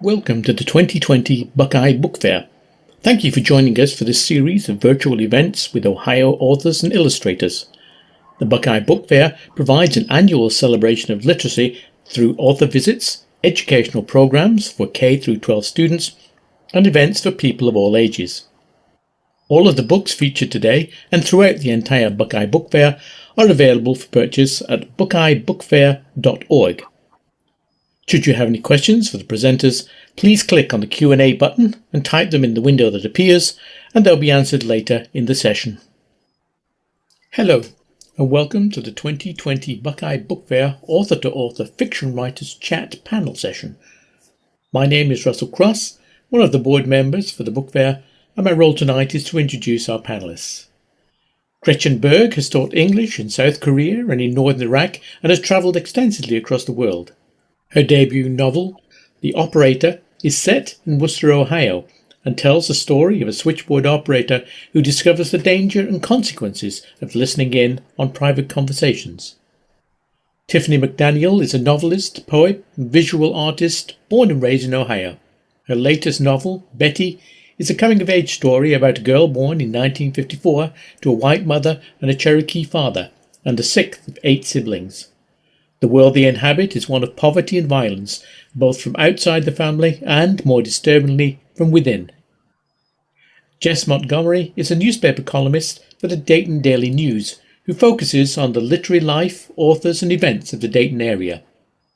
Welcome to the 2020 Buckeye Book Fair. Thank you for joining us for this series of virtual events with Ohio authors and illustrators. The Buckeye Book Fair provides an annual celebration of literacy through author visits, educational programs for K through 12 students, and events for people of all ages. All of the books featured today and throughout the entire Buckeye Book Fair are available for purchase at buckeyebookfair.org. Should you have any questions for the presenters, please click on the Q&A button and type them in the window that appears, and they'll be answered later in the session. Hello, and welcome to the 2020 Buckeye Book Fair Author-to-Author Fiction Writers Chat panel session. My name is Russell Cross, one of the board members for the book fair, and my role tonight is to introduce our panelists. Gretchen Berg has taught English in South Korea and in Northern Iraq and has travelled extensively across the world. Her debut novel, The Operator, is set in Wooster, Ohio, and tells the story of a switchboard operator who discovers the danger and consequences of listening in on private conversations. Tiffany McDaniel is a novelist, poet, and visual artist born and raised in Ohio. Her latest novel, Betty, is a coming-of-age story about a girl born in 1954 to a white mother and a Cherokee father, and the sixth of 8 siblings. The world they inhabit is one of poverty and violence, both from outside the family and, more disturbingly, from within. Jess Montgomery is a newspaper columnist for the Dayton Daily News, who focuses on the literary life, authors and events of the Dayton area.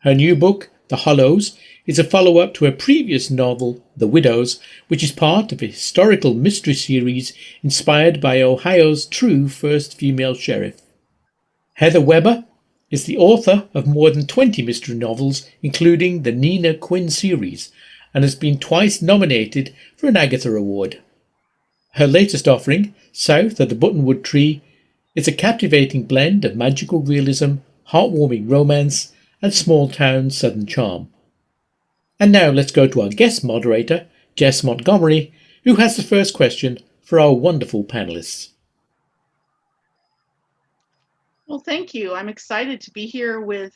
Her new book, The Hollows, is a follow-up to her previous novel, The Widows, which is part of a historical mystery series inspired by Ohio's true first female sheriff. Heather Weber is the author of more than 20 mystery novels, including the Nina Quinn series, and has been twice nominated for an Agatha Award. Her latest offering, South of the Buttonwood Tree, is a captivating blend of magical realism, heartwarming romance, and small-town southern charm. And now let's go to our guest moderator, Jess Montgomery, who has the first question for our wonderful panelists. Well, thank you. I'm excited to be here with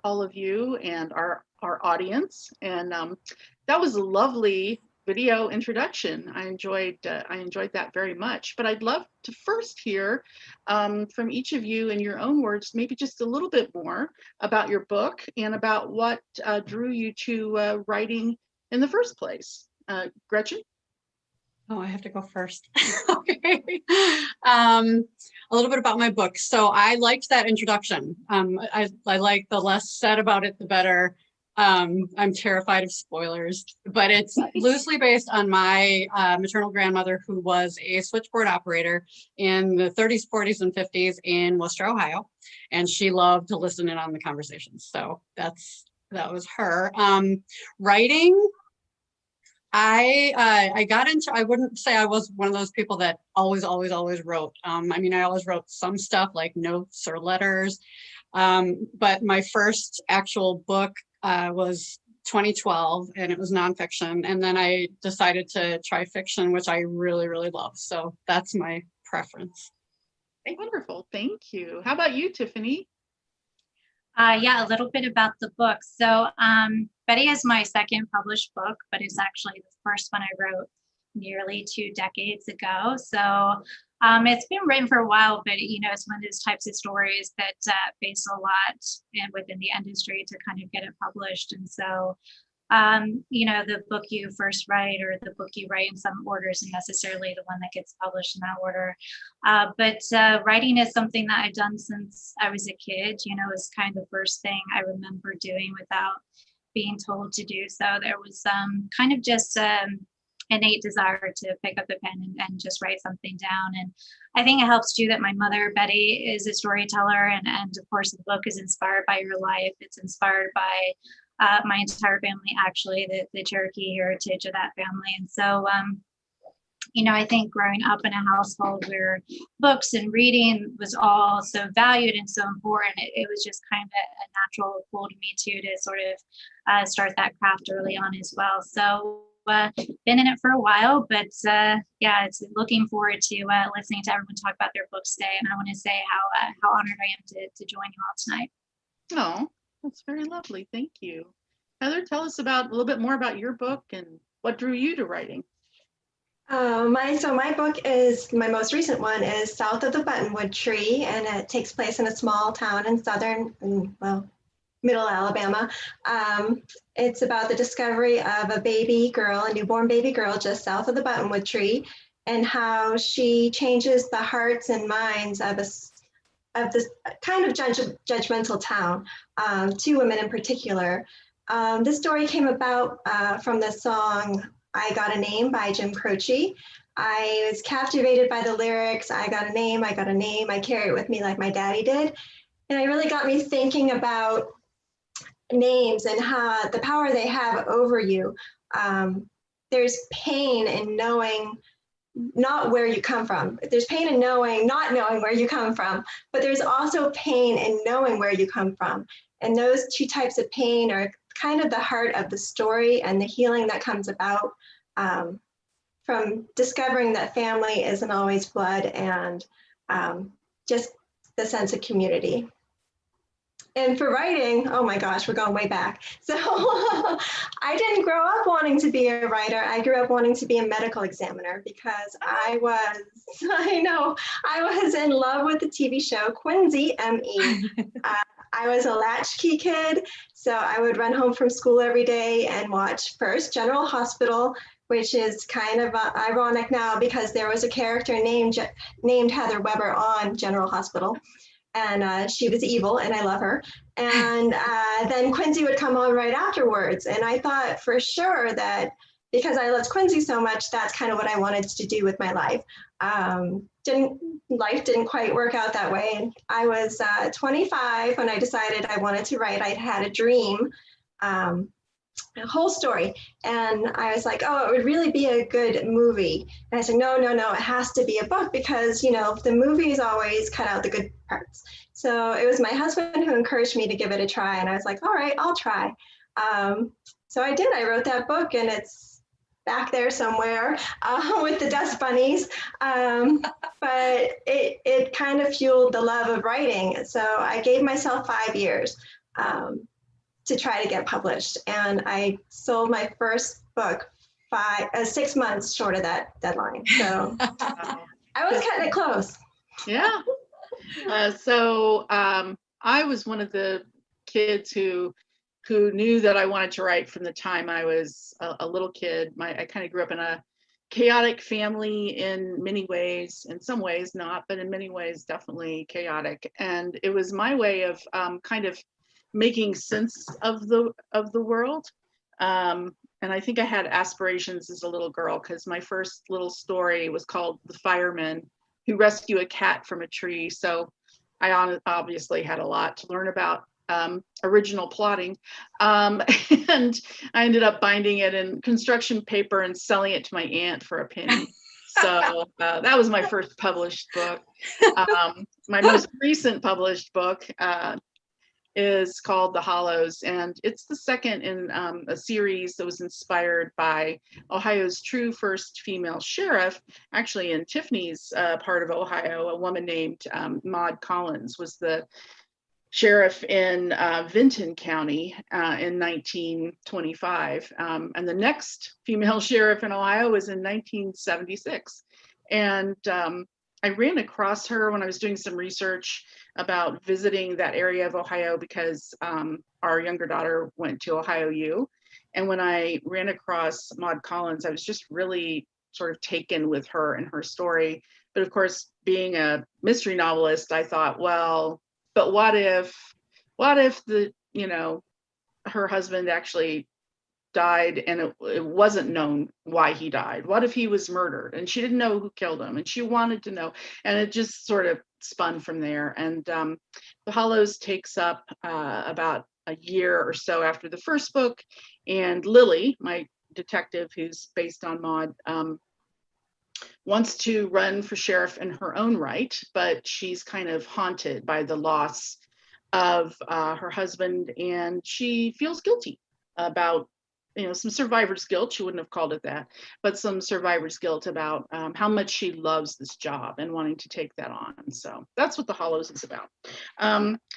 all of you and our audience. And that was a lovely video introduction. I enjoyed that very much. But I'd love to first hear from each of you in your own words, maybe just a little bit more about your book and about what drew you to writing in the first place. Gretchen? Oh, I have to go first. Okay. A little bit about my book. So I liked that introduction. I like the less said about it, the better. I'm terrified of spoilers, but it's loosely based on my maternal grandmother, who was a switchboard operator in the 30s, 40s, and 50s in Wooster, Ohio. And she loved to listen in on the conversations. So that was her. Writing, I got into, I wouldn't say I was one of those people that always wrote. I mean, I always wrote some stuff like notes or letters. But my first actual book was 2012, and it was nonfiction. And then I decided to try fiction, which I really, really love. So that's my preference. Wonderful. Thank you. How about you, Tiffany? Yeah, a little bit about the book. So Betty is my second published book, but it's actually the first one I wrote nearly 2 decades ago. So it's been written for a while, but it's one of those types of stories that face a lot within the industry to kind of get it published. And so the book you first write or the book you write in some order isn't necessarily the one that gets published in that order. But writing is something that I've done since I was a kid. It was kind of the first thing I remember doing without being told to do so. There was kind of just innate desire to pick up the pen and just write something down. And I think it helps too that my mother, Betty, is a storyteller. And of course, the book is inspired by her life. It's inspired by my entire family, actually, the Cherokee heritage of that family. And so, I think growing up in a household where books and reading was all so valued and so important, it was just kind of a natural pull to me too, to sort of start that craft early on as well. So been in it for a while, but yeah, it's looking forward to listening to everyone talk about their books today. And I want to say how honored I am to join you all tonight. Oh, that's very lovely. Thank you. Heather, tell us a little bit more about your book and what drew you to writing. My book is, my most recent one is South of the Buttonwood Tree, and it takes place in a small town in middle Alabama. It's about the discovery of a newborn baby girl just south of the Buttonwood Tree, and how she changes the hearts and minds of this kind of judgmental town, 2 women in particular. This story came about from the song I Got a Name by Jim Croce. I was captivated by the lyrics. I got a name, I got a name, I carry it with me like my daddy did. And it really got me thinking about names and how the power they have over you. There's pain in knowing not where you come from. There's pain in not knowing where you come from, but there's also pain in knowing where you come from. And those 2 types of pain are kind of the heart of the story and the healing that comes about from discovering that family isn't always blood, and just the sense of community. And for writing, oh my gosh, we're going way back. So I didn't grow up wanting to be a writer. I grew up wanting to be a medical examiner because I was in love with the TV show Quincy, M.E. I was a latchkey kid, so I would run home from school every day and watch first General Hospital, which is kind of ironic now because there was a character named Heather Weber on General Hospital. And she was evil, and I love her. And then Quincy would come on right afterwards. And I thought for sure that because I loved Quincy so much, that's kind of what I wanted to do with my life. Life didn't quite work out that way. And I was 25 when I decided I wanted to write. I had a dream, a whole story. And I was like, oh, it would really be a good movie. And I said, no, it has to be a book because, the movies always cut out the good parts. So it was my husband who encouraged me to give it a try. And I was like, all right, I'll try. So I did. I wrote that book, and it's back there somewhere with the dust bunnies. But it kind of fueled the love of writing. So I gave myself 5 years to try to get published. And I sold my first book 6 months short of that deadline. So I was cutting it close. Yeah. So I was one of the kids who knew that I wanted to write from the time I was a little kid. I kind of grew up in a chaotic family in many ways, in some ways not, but in many ways definitely chaotic. And it was my way of kind of making sense of the world. And I think I had aspirations as a little girl because my first little story was called The Fireman Who Rescue a Cat from a Tree. So I obviously had a lot to learn about original plotting. And I ended up binding it in construction paper and selling it to my aunt for a penny. So that was my first published book. My most recent published book is called The Hollows, and it's the second in a series that was inspired by Ohio's true first female sheriff. Actually, in Tiffany's part of Ohio, a woman named Maud Collins was the sheriff in Vinton County in 1925. And the next female sheriff in Ohio was in 1976. And I ran across her when I was doing some research about visiting that area of Ohio because our younger daughter went to Ohio U. And when I ran across Maud Collins, I was just really sort of taken with her and her story. But of course, being a mystery novelist, I thought, well, but what if her husband actually died and it wasn't known why he died? What if he was murdered and she didn't know who killed him and she wanted to know? And it just sort of spun from there. And The Hollows takes up about a year or so after the first book. And Lily, my detective who's based on Maud, wants to run for sheriff in her own right, but she's kind of haunted by the loss of her husband, and she feels guilty about some survivor's guilt. She wouldn't have called it that, but some survivor's guilt about how much she loves this job and wanting to take that on. So that's what The Hollows is about.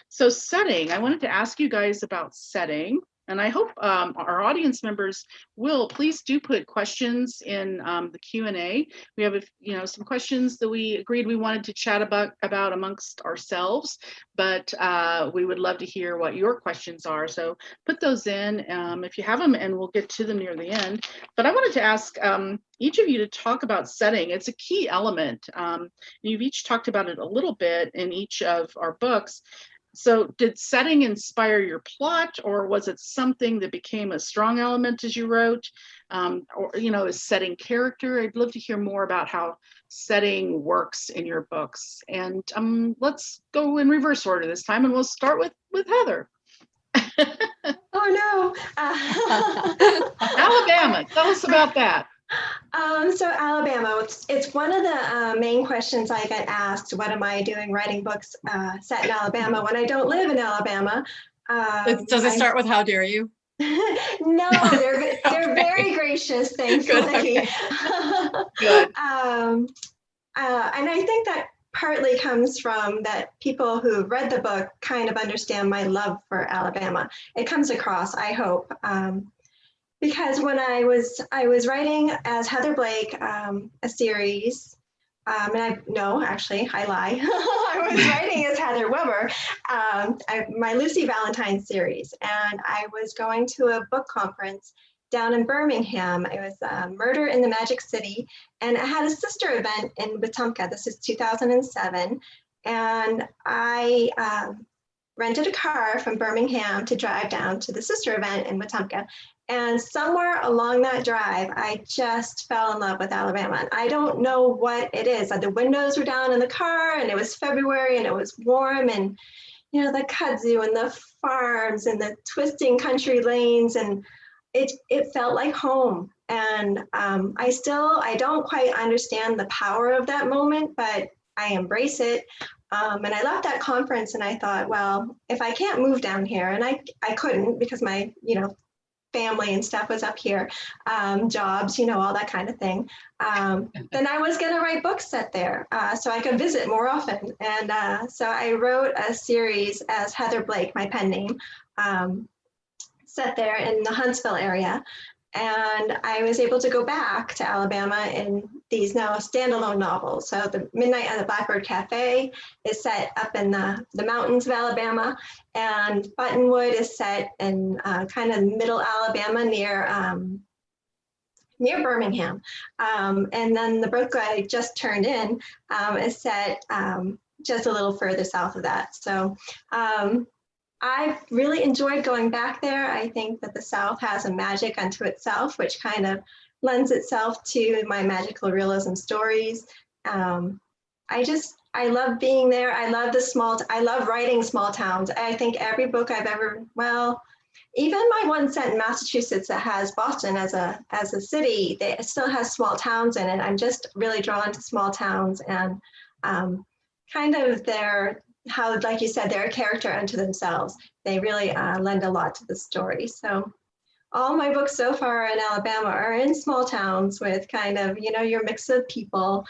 So setting, I wanted to ask you guys about setting. And I hope our audience members will please do put questions in the Q&A. We have some questions that we agreed we wanted to chat about amongst ourselves, but we would love to hear what your questions are. So put those in if you have them, and we'll get to them near the end. But I wanted to ask each of you to talk about setting. It's a key element. You've each talked about it a little bit in each of our books. So did setting inspire your plot, or was it something that became a strong element as you wrote? Or, is setting character? I'd love to hear more about how setting works in your books. And let's go in reverse order this time, and we'll start with Heather. Oh, no. Alabama, tell us about that. So Alabama, it's one of the main questions I get asked. What am I doing writing books set in Alabama when I don't live in Alabama? Does it start with how dare you? No, they're very gracious, thankfully. Good. Good. And I think that partly comes from that people who read the book kind of understand my love for Alabama. It comes across, I hope. Because when I was writing as Heather Blake, a series, I lie. I was writing as Heather Weber, my Lucy Valentine series, and I was going to a book conference down in Birmingham. It was Murder in the Magic City, and it had a sister event in Wetumpka. This is 2007, and I rented a car from Birmingham to drive down to the sister event in Wetumpka. And somewhere along that drive, I just fell in love with Alabama. And I don't know what it is. The windows were down in the car, and it was February, and it was warm, and the kudzu and the farms and the twisting country lanes, and it felt like home. And I don't quite understand the power of that moment, but I embrace it. And I left that conference, and I thought, well, if I can't move down here, and I couldn't because my family and stuff was up here, jobs, all that kind of thing. Then I was going to write books set there so I could visit more often. And so I wrote a series as Heather Blake, my pen name, set there in the Huntsville area. And I was able to go back to Alabama in these now standalone novels. So The Midnight at the Blackbird Cafe is set up in the mountains of Alabama, and Buttonwood is set in kind of middle Alabama near Birmingham. And then the book I just turned in is set just a little further south of that. So I've really enjoyed going back there. I think that the South has a magic unto itself, which kind of lends itself to my magical realism stories. I love being there. I love writing small towns. I think every book I've ever, even my one set in Massachusetts that has Boston as a city, it still has small towns in it. I'm just really drawn to small towns, and kind of how, like you said, they're a character unto themselves. They really lend a lot to the story. So all my books so far in Alabama are in small towns with kind of, your mix of people.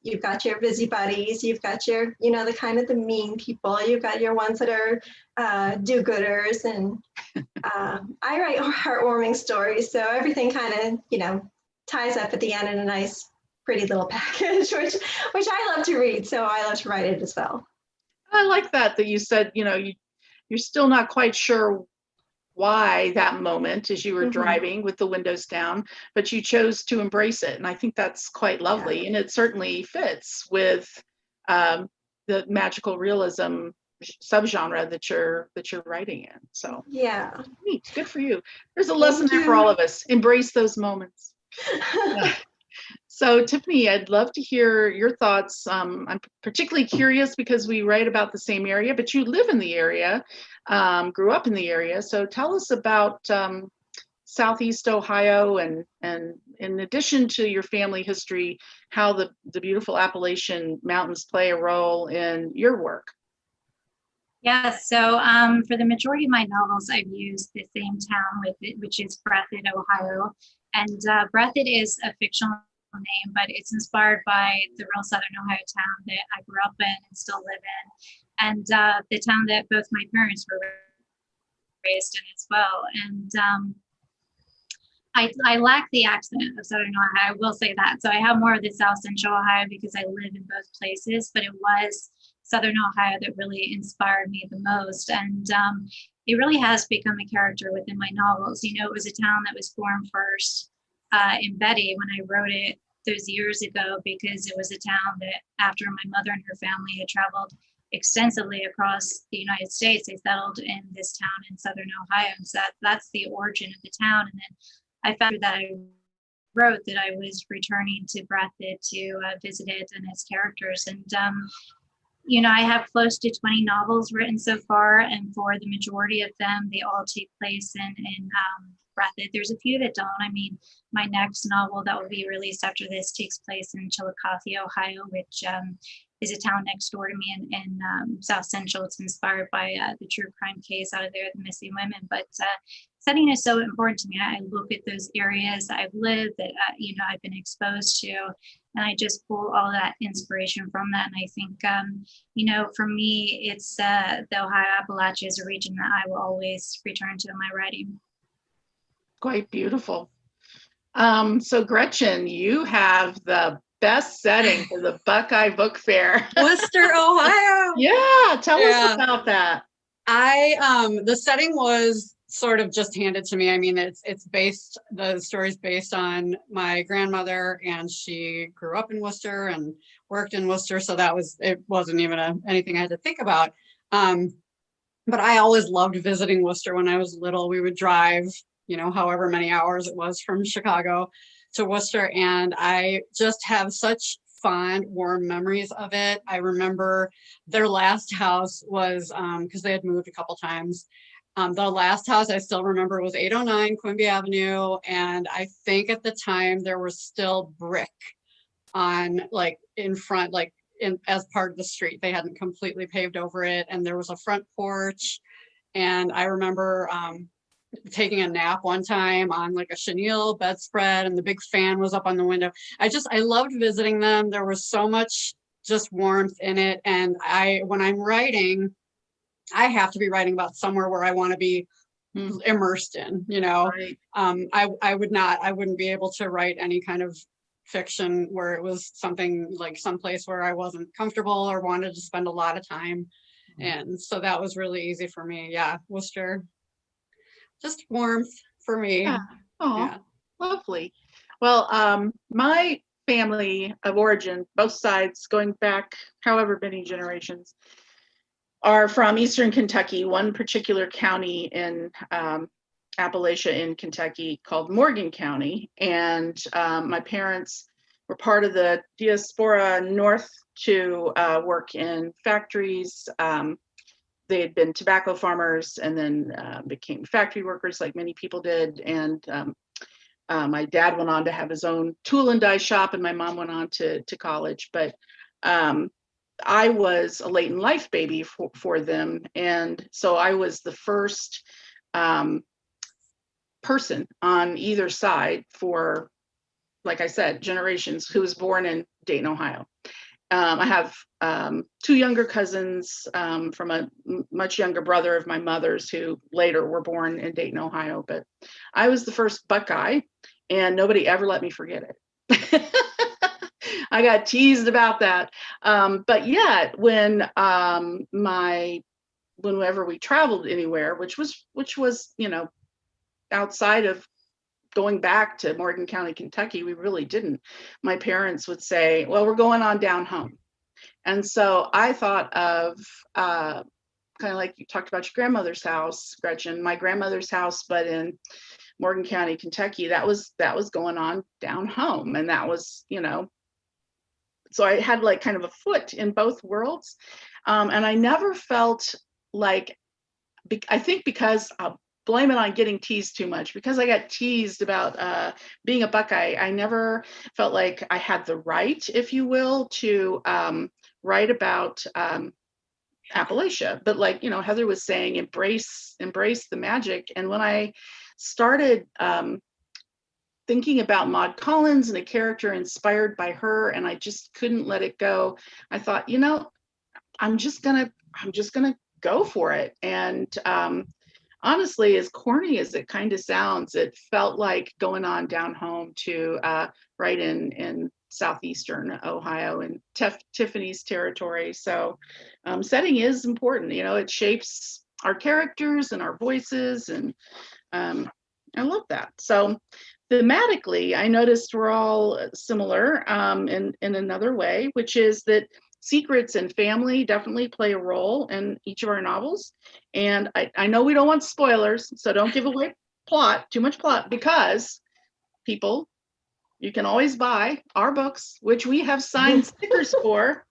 You've got your busybodies, you've got your, the kind of the mean people, you've got your ones that are do-gooders, and I write heartwarming stories. So everything kind of, ties up at the end in a nice, pretty little package, which I love to read. So I love to write it as well. I like that you said, you're still not quite sure why that moment as you were driving with the windows down, but you chose to embrace it. And I think that's quite lovely. Yeah. And it certainly fits with the magical realism subgenre that you're writing in. So yeah, neat. Good for you. There's a lesson there for all of us. Embrace those moments. Yeah. So Tiffany, I'd love to hear your thoughts. I'm particularly curious because we write about the same area, but you live in the area, grew up in the area. So tell us about Southeast Ohio, and in addition to your family history, how the beautiful Appalachian Mountains play a role in your work. Yeah, so for the majority of my novels, I've used the same town with it, which is Breathitt, Ohio. And Breathitt is a fictional name, but it's inspired by the real Southern Ohio town that I grew up in and still live in, and the town that both my parents were raised in as well. And I lack the accent of Southern Ohio, I will say that. So I have more of the South Central Ohio because I live in both places, but it was Southern Ohio that really inspired me the most. And it really has become a character within my novels. You know, it was a town that was formed first in Betty when I wrote it those years ago, because it was a town that after my mother and her family had traveled extensively across the United States, they settled in this town in Southern Ohio. And so that's the origin of the town. And then I found that I wrote that I was returning to Breathitt to visit it and its characters. And, you know, I have close to 20 novels written so far, and for the majority of them, they all take place in Breathitt. There's a few that don't. I mean, my next novel that will be released after this takes place in Chillicothe, Ohio, which is a town next door to me in South Central. It's inspired by the true crime case out of there, the missing women. But setting is so important to me. I look at those areas I've lived, that you know, I've been exposed to, and I just pull all that inspiration from that. And I think, you know, for me, it's the Ohio Appalachia is a region that I will always return to in my writing. Quite beautiful. So Gretchen, you have the best setting for the Buckeye Book Fair. Worcester, Ohio. Yeah, tell us about that. The setting was sort of just handed to me. I mean, the story's based on my grandmother, and she grew up in Worcester and worked in Worcester. So it wasn't even anything I had to think about. But I always loved visiting Worcester when I was little. We would drive, you know, however many hours it was from Chicago to Worcester. And I just have such fond, warm memories of it. I remember their last house was, because they had moved a couple times. The last house I still remember was 809 Quimby Avenue. And I think at the time there was still brick on, like, in front, like as part of the street. They hadn't completely paved over it. And there was a front porch. And I remember taking a nap one time on like a chenille bedspread, and the big fan was up on the window. I loved visiting them. There was so much just warmth in it. And when I'm writing, I have to be writing about somewhere where I want to be immersed in, you know. Right. I wouldn't be able to write any kind of fiction where it was something like someplace where I wasn't comfortable or wanted to spend a lot of time. And so that was really easy for me. Yeah, Worcester, just warmth for me. Yeah. Oh, lovely. Well, my family of origin, both sides, going back however many generations, are from Eastern Kentucky, one particular county in Appalachia in Kentucky called Morgan County. And my parents were part of the diaspora north to work in factories. They had been tobacco farmers and then became factory workers like many people did. And my dad went on to have his own tool and die shop, and my mom went on to college. But I was a late in life baby for them. And so I was the first person on either side for, like I said, generations, who was born in Dayton, Ohio. I have two younger cousins from a much younger brother of my mother's who later were born in Dayton, Ohio. But I was the first Buckeye, and nobody ever let me forget it. I got teased about that. But yeah, whenever we traveled anywhere, which was, you know, outside of going back to Morgan County, Kentucky, we really didn't. My parents would say, well, we're going on down home. And so I thought of kind of like you talked about your grandmother's house, Gretchen, my grandmother's house, but in Morgan County, Kentucky, that was going on down home. And that was, you know, so I had like kind of a foot in both worlds. And I never felt like, I think because I'll blame it on getting teased too much, because I got teased about being a Buckeye, I never felt like I had the right, if you will, to write about Appalachia. But like, you know, Heather was saying, embrace the magic. And when I started thinking about Maud Collins and a character inspired by her, and I just couldn't let it go, I thought, you know, I'm just gonna go for it. And honestly, as corny as it kind of sounds, it felt like going on down home to right in southeastern Ohio and Tiffany's territory. So setting is important. You know, it shapes our characters and our voices, and I love that. So thematically, I noticed we're all similar in another way, which is that secrets and family definitely play a role in each of our novels. And I know we don't want spoilers, so don't give away too much plot, because people, you can always buy our books, which we have signed stickers for,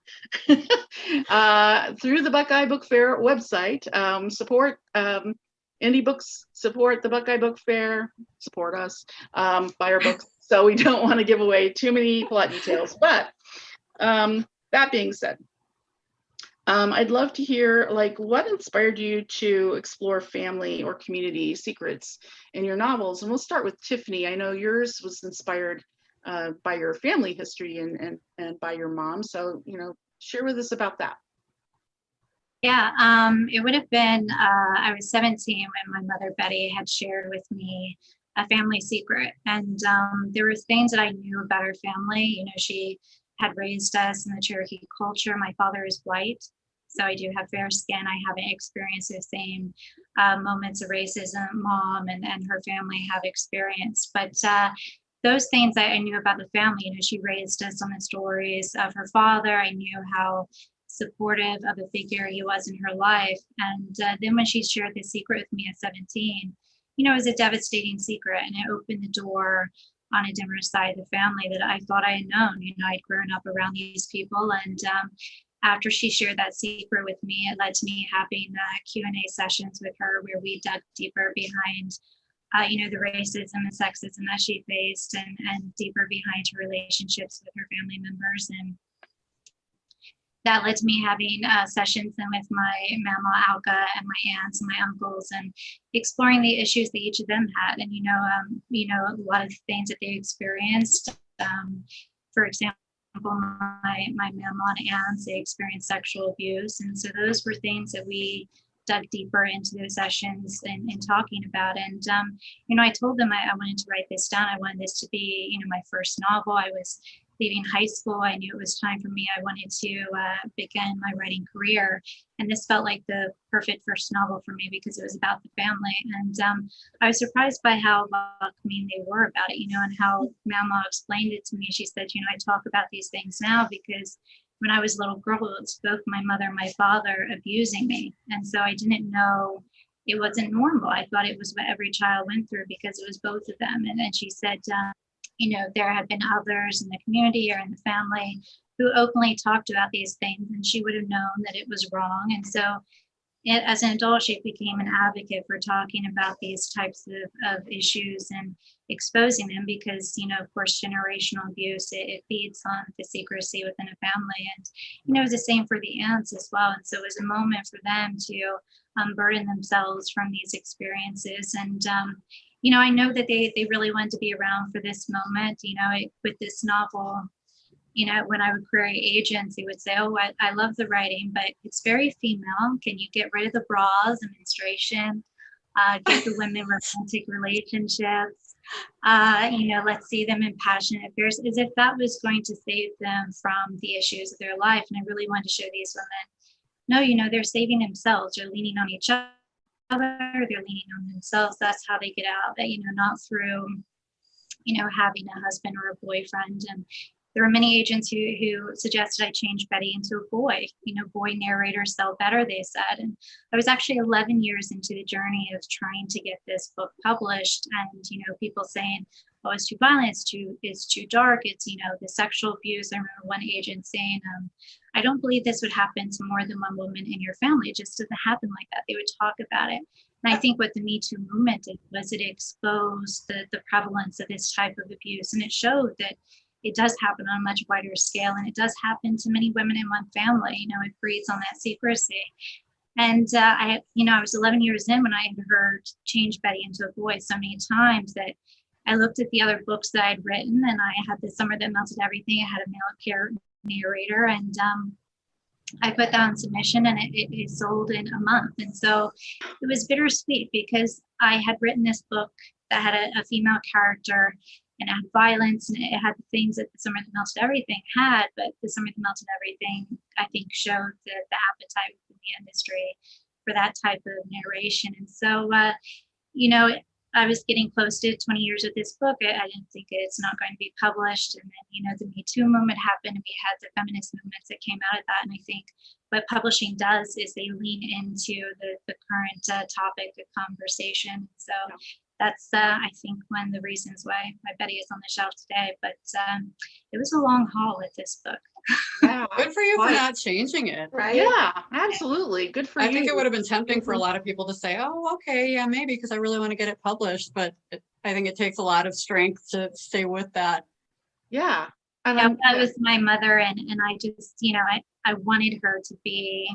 through the Buckeye Book Fair website. Support indie books, support the Buckeye Book Fair, support us, buy our books. So we don't want to give away too many plot details. But that being said, I'd love to hear, like, what inspired you to explore family or community secrets in your novels? And we'll start with Tiffany. I know yours was inspired by your family history and by your mom. So, you know, share with us about that. Yeah, it would have been, I was 17 when my mother Betty had shared with me a family secret. And there were things that I knew about her family. You know, she had raised us in the Cherokee culture. My father is white, so I do have fair skin. I haven't experienced the same moments of racism mom and her family have experienced. But those things I knew about the family. You know, she raised us on the stories of her father. I knew how supportive of a figure he was in her life. And then when she shared the secret with me at 17, you know, it was a devastating secret, and it opened the door on a different side of the family that I thought I had known. You know, I'd grown up around these people, and after she shared that secret with me, it led to me having Q&A sessions with her where we dug deeper behind you know, the racism and sexism that she faced, and deeper behind her relationships with her family members. And that led to me having sessions then with my mama Alka and my aunts and my uncles, and exploring the issues that each of them had, and you know, a lot of things that they experienced. For example, my mama and aunts, they experienced sexual abuse, and so those were things that we dug deeper into those sessions and talking about. And you know, I told them I wanted to write this down. I wanted this to be, you know, my first novel. I was leaving high school. I knew it was time for me. I wanted to begin my writing career, and this felt like the perfect first novel for me because it was about the family. And I was surprised by how welcoming they were about it, you know, and how Mama explained it to me. She said, you know, I talk about these things now because when I was a little girl, it was both my mother and my father abusing me. And so I didn't know it wasn't normal. I thought it was what every child went through because it was both of them. And then she said, you know, there have been others in the community or in the family who openly talked about these things, and she would have known that it was wrong. And so as an adult, she became an advocate for talking about these types of issues and exposing them because, you know, of course, generational abuse, it feeds on the secrecy within a family. And, you know, it was the same for the aunts as well. And so it was a moment for them to unburden themselves from these experiences. And, you know, I know that they really wanted to be around for this moment. You know, with this novel, you know, when I would query agents, they would say, oh, I love the writing, but it's very female. Can you get rid of the bras and menstruation? Get the women romantic relationships? You know, let's see them in passionate affairs, as if that was going to save them from the issues of their life. And I really wanted to show these women, no, you know, they're saving themselves. They're leaning on each other. They're leaning on themselves. That's how they get out of it, you know, not through, you know, having a husband or a boyfriend. And there were many agents who suggested I change Betty into a boy. You know, boy narrators sell better, they said. And I was actually 11 years into the journey of trying to get this book published. And, you know, people saying, oh, it's too violent, it's too dark, it's, you know, the sexual abuse. I remember one agent saying, I don't believe this would happen to more than one woman in your family. It just doesn't happen like that. They would talk about it. And I think what the Me Too movement did was it exposed the prevalence of this type of abuse. And it showed that it does happen on a much wider scale, and it does happen to many women in one family. You know, it breeds on that secrecy. And I was 11 years in when I had heard change Betty into a boy so many times that I looked at the other books that I'd written, and I had The Summer That Melted Everything. I had a male narrator, and I put that on submission, and it sold in a month. And so it was bittersweet because I had written this book that had a female character, and it had violence, and it had the things that The Summer That Melted Everything had, but The Summer That Melted Everything, I think, showed the appetite within the industry for that type of narration. And so, I was getting close to 20 years with this book. I didn't think it's not going to be published. And then, the Me Too movement happened, and we had the feminist movements that came out of that. And I think what publishing does is they lean into the current topic of conversation. So that's, I think, one of the reasons why my Betty is on the shelf today. But it was a long haul with this book. Yeah. Good for you for not changing it. Right? Yeah, absolutely. Good for you. I think it would have been tempting for a lot of people to say, oh, okay, yeah, maybe, because I really want to get it published. But I think it takes a lot of strength to stay with that. Yeah. That was my mother. And I just, I wanted her to be,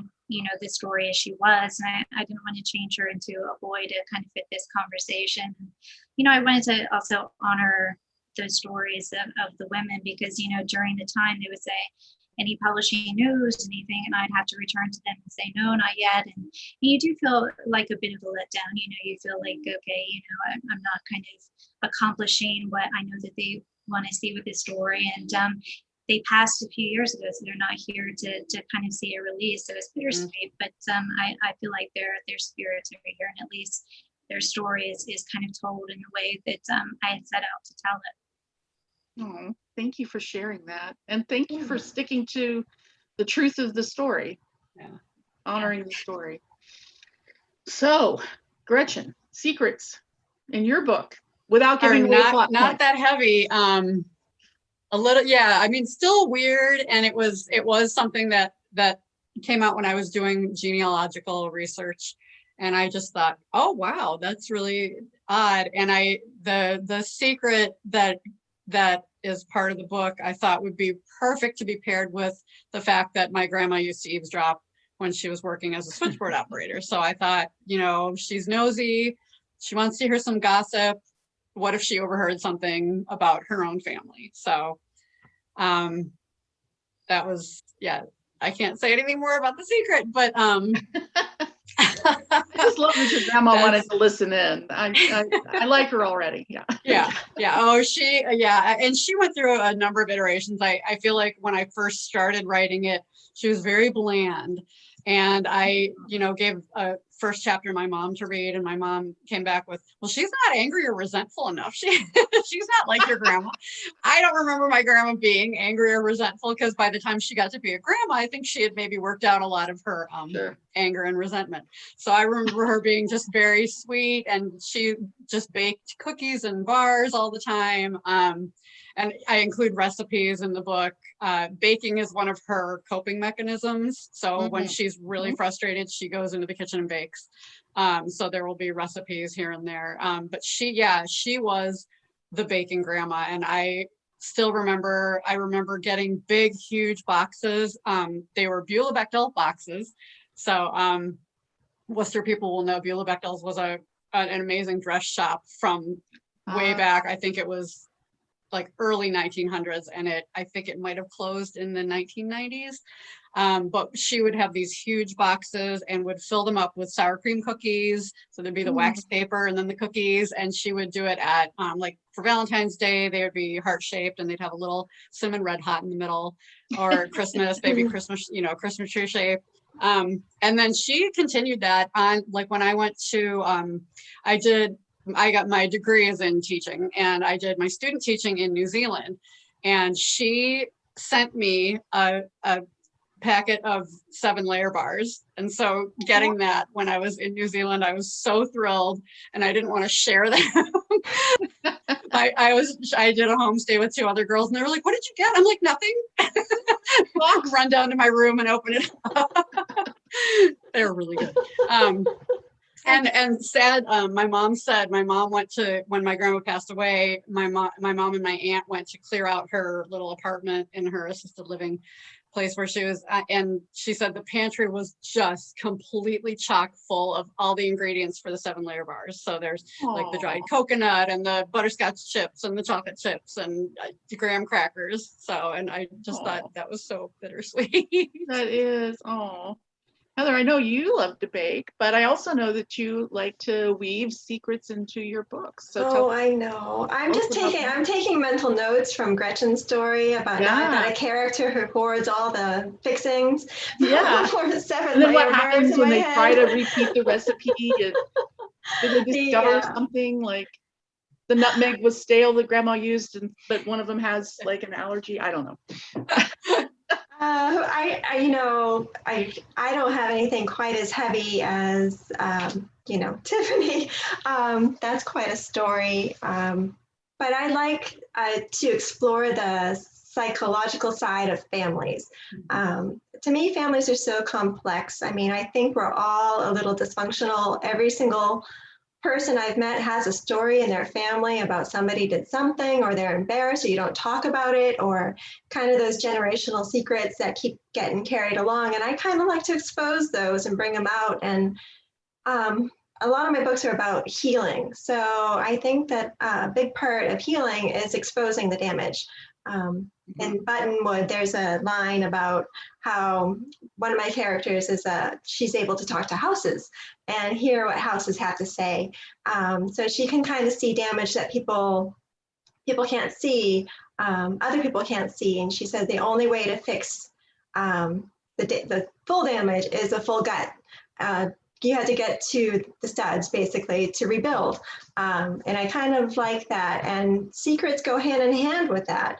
the story as she was. And I didn't want to change her into a boy to kind of fit this conversation. I wanted to also honor those stories of the women, because during the time they would say any publishing news, anything, and I'd have to return to them and say no, not yet. And you do feel like a bit of a letdown. You feel like, okay, I'm not kind of accomplishing what I know that they want to see with this story. And they passed a few years ago, so they're not here to kind of see a release. So it's bittersweet, but I feel like their spirits are here, and at least their story is kind of told in the way that I had set out to tell it. Oh, thank you for sharing that. And thank you for sticking to the truth of the story. Yeah. Honoring the story. So, Gretchen, secrets in your book without giving away plot not points. that heavy. A little, yeah. I mean, still weird, and it was something that came out when I was doing genealogical research, and I just thought, oh wow, that's really odd. And the secret that is part of the book, I thought would be perfect to be paired with the fact that my grandma used to eavesdrop when she was working as a switchboard operator. So I thought, she's nosy, she wants to hear some gossip. What if she overheard something about her own family? So that was, I can't say anything more about the secret, but I just love that your grandma wanted to listen in. I like her already. Yeah. Oh, and she went through a number of iterations. I feel like when I first started writing it, she was very bland, and I gave a first chapter to my mom to read, and my mom came back with, well, she's not angry or resentful enough. She's not like your grandma. I don't remember my grandma being angry or resentful, because by the time she got to be a grandma, I think she had maybe worked out a lot of her anger and resentment. So I remember her being just very sweet, and she just baked cookies and bars all the time. And I include recipes in the book. Baking is one of her coping mechanisms. So when she's really frustrated, she goes into the kitchen and bakes. So there will be recipes here and there. But she was the baking grandma. And I still remember, getting big, huge boxes. They were Beulah Bechdel boxes. So Worcester people will know Beulah Bechdels was an amazing dress shop from way back. I think it was like early 1900s, and I think it might have closed in the 1990s. But she would have these huge boxes and would fill them up with sour cream cookies. So there'd be the wax paper and then the cookies, and she would do it at like for Valentine's Day, they would be heart-shaped, and they'd have a little cinnamon red hot in the middle, or Christmas, they'd be Christmas, Christmas tree shape. And then she continued that on, like when I went to, I got my degree is in teaching, and I did my student teaching in New Zealand, and she sent me a packet of 7-layer bars. And so getting that when I was in New Zealand, I was so thrilled, and I didn't want to share them. I did a homestay with 2 other girls, and they were like, what did you get? I'm like, nothing. Run down to my room and open it up. They were really good. And sad, my mom went to, when my grandma passed away, my mom and my aunt went to clear out her little apartment in her assisted living place where she was, and she said the pantry was just completely chock full of all the ingredients for the 7-layer bars. So there's like the dried coconut and the butterscotch chips and the chocolate chips and the graham crackers. So, and I just thought that was so bittersweet. That is, Heather, I know you love to bake, but I also know that you like to weave secrets into your books. So I know. I'm about taking mental notes from Gretchen's story about now I've got Yeah. a character who hoards all the fixings Yeah. for the And 7 then what layer bars happens in when my they try head. to repeat the recipe? Do they discover Yeah. something like the nutmeg was stale that grandma used, but one of them has like an allergy? I don't know. I don't have anything quite as heavy as Tiffany. That's quite a story. But I like to explore the psychological side of families. To me, families are so complex. I mean, I think we're all a little dysfunctional. Every single person I've met has a story in their family about somebody did something, or they're embarrassed, or you don't talk about it, or kind of those generational secrets that keep getting carried along. And I kind of like to expose those and bring them out. And a lot of my books are about healing. So I think that a big part of healing is exposing the damage. In Buttonwood, there's a line about how one of my characters is she's able to talk to houses and hear what houses have to say. So she can kind of see damage that people can't see, other people can't see. And she said the only way to fix the full damage is a full gut. You had to get to the studs basically to rebuild. And I kind of like that. And secrets go hand in hand with that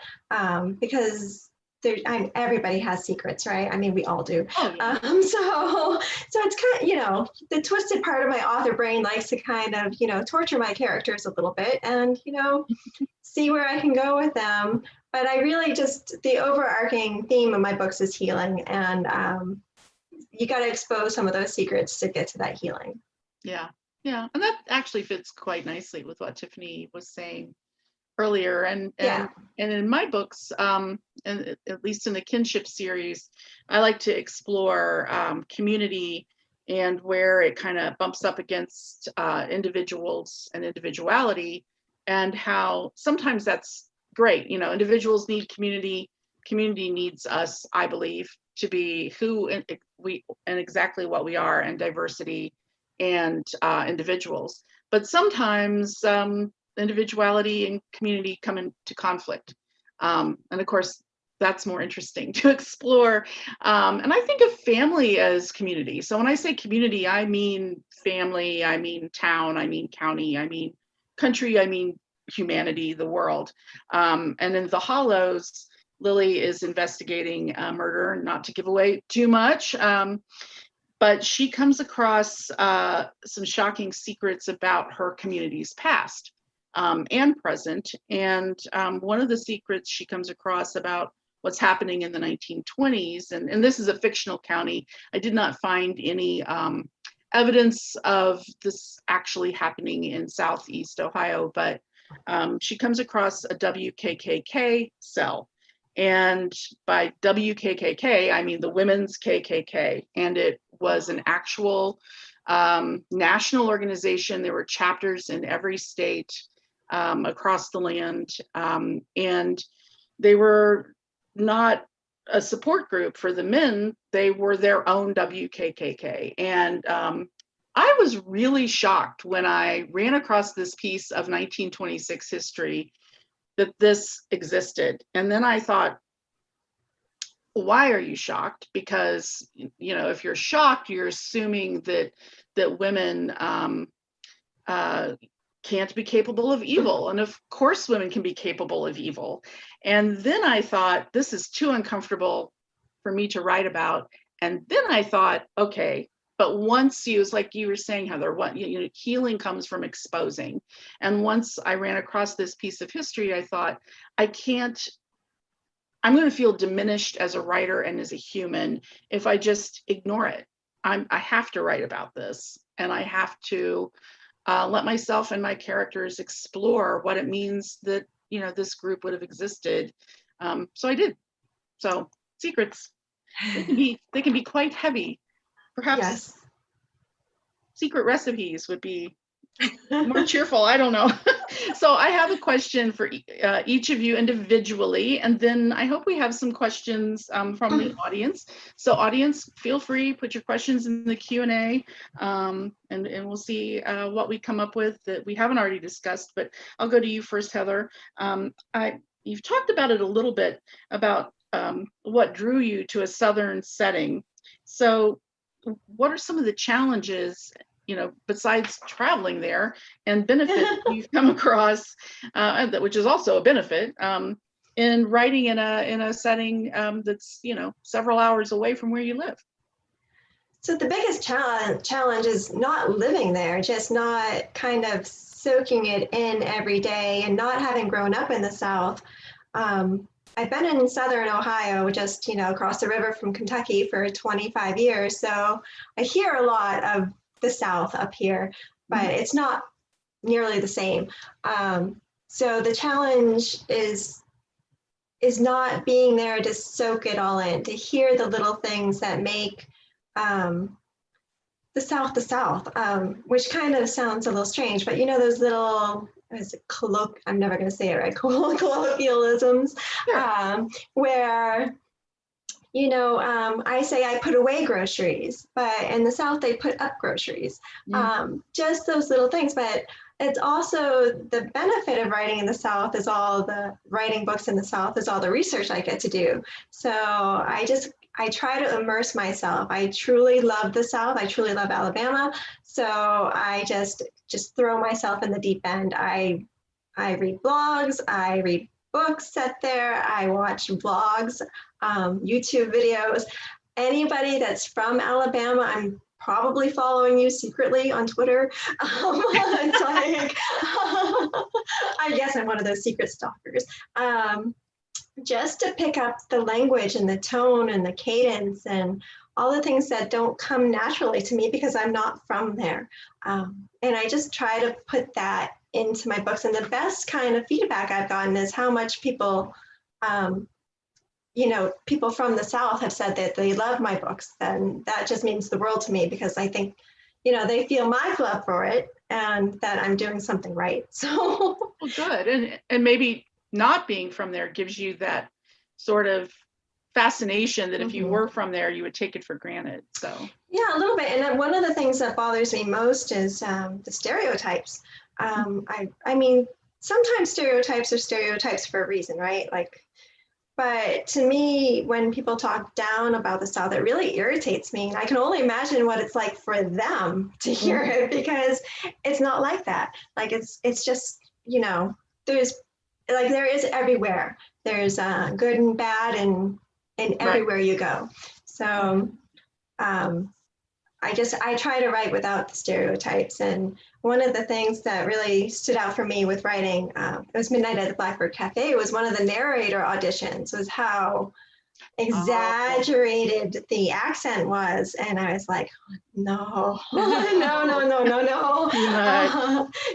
because everybody has secrets, right? I mean, we all do. Oh, yeah. So it's kind of, the twisted part of my author brain likes to kind of, torture my characters a little bit and, see where I can go with them. But I really the overarching theme of my books is healing. And you got to expose some of those secrets to get to that healing. Yeah. And that actually fits quite nicely with what Tiffany was saying earlier. And in my books, and at least in the kinship series, I like to explore community and where it kind of bumps up against individuals and individuality, and how sometimes that's great. Individuals need community. Community needs us, I believe, to be who we and exactly what we are, and diversity and individuals. But sometimes individuality and community come into conflict. And of course, that's more interesting to explore. And I think of family as community. So when I say community, I mean family, I mean town, I mean county, I mean country, I mean humanity, the world. And in The Hollows, Lily is investigating a murder, not to give away too much, but she comes across some shocking secrets about her community's past and present. And one of the secrets she comes across about what's happening in the 1920s, and this is a fictional county. I did not find any evidence of this actually happening in Southeast Ohio, but she comes across a WKKK cell. And by WKKK, I mean the Women's KKK. And it was an actual national organization. There were chapters in every state across the land. And they were not a support group for the men. They were their own WKKK. And I was really shocked when I ran across this piece of 1926 history that this existed. And then I thought, why are you shocked? Because, if you're shocked, you're assuming that women can't be capable of evil. And of course, women can be capable of evil. And then I thought, this is too uncomfortable for me to write about. And then I thought, okay, but once it's like you were saying, Heather, healing comes from exposing. And once I ran across this piece of history, I thought, I'm going to feel diminished as a writer and as a human if I just ignore it. I have to write about this, and I have to let myself and my characters explore what it means that, this group would have existed. So I did. So secrets. they can be quite heavy. Perhaps Yes. secret recipes would be more cheerful. I don't know. So I have a question for each of you individually, and then I hope we have some questions from the audience. So audience, feel free, put your questions in the Q&A, and we'll see what we come up with that we haven't already discussed, but I'll go to you first, Heather. You've talked about it a little bit, about what drew you to a Southern setting. So what are some of the challenges, besides traveling there, and benefits you've come across, which is also a benefit, in writing in a setting that's several hours away from where you live? So the biggest challenge is not living there, just not kind of soaking it in every day, and not having grown up in the South. I've been in Southern Ohio, just across the river from Kentucky, for 25 years. So I hear a lot of the South up here, but it's not nearly the same. So the challenge is not being there to soak it all in, to hear the little things that make the South, which kind of sounds a little strange, but those little, I'm never going to say it right, colloquialisms, Sure. where I say I put away groceries, but in the South they put up groceries. Just those little things, but it's also the benefit of writing in the South is writing books in the South is all the research I get to do. So I try to immerse myself. I truly love the South. I truly love Alabama. So I just throw myself in the deep end. I read blogs, I read books set there, I watch vlogs, YouTube videos. Anybody that's from Alabama, I'm probably following you secretly on Twitter. It's like, I guess I'm one of those secret stalkers. Just to pick up the language and the tone and the cadence and all the things that don't come naturally to me because I'm not from there. And I just try to put that into my books. And the best kind of feedback I've gotten is how much people, people from the South have said that they love my books. And that just means the world to me, because I think, they feel my love for it and that I'm doing something right. So well, good. And maybe not being from there gives you that sort of fascination that if you were from there, you would take it for granted. So yeah, a little bit. And one of the things that bothers me most is the stereotypes. I mean, sometimes stereotypes are stereotypes for a reason, right? But to me, when people talk down about the South, it really irritates me. And I can only imagine what it's like for them to hear it, because it's not like that. It's just, there is everywhere. There's good and bad and everywhere you go. So I try to write without the stereotypes. And one of the things that really stood out for me with writing, it was Midnight at the Blackbird Cafe. It was one of the narrator auditions, was how exaggerated the accent was. And I was like, no.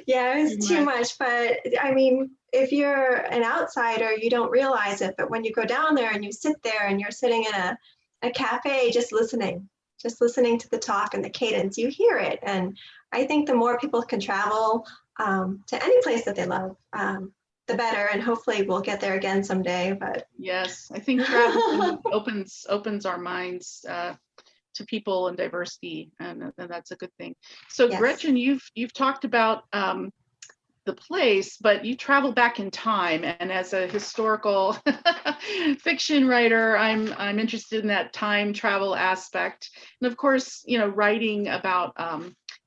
Yeah, it was too much. But I mean, if you're an outsider, you don't realize it. But when you go down there and you sit there and you're sitting in a cafe just listening to the talk and the cadence, you hear it. And I think the more people can travel to any place that they love, the better. And hopefully we'll get there again someday. But yes, I think travel opens our minds to people and diversity, and that's a good thing. So yes. Gretchen, you've talked about the place, but you travel back in time, and as a historical fiction writer, I'm interested in that time travel aspect. And of course, writing about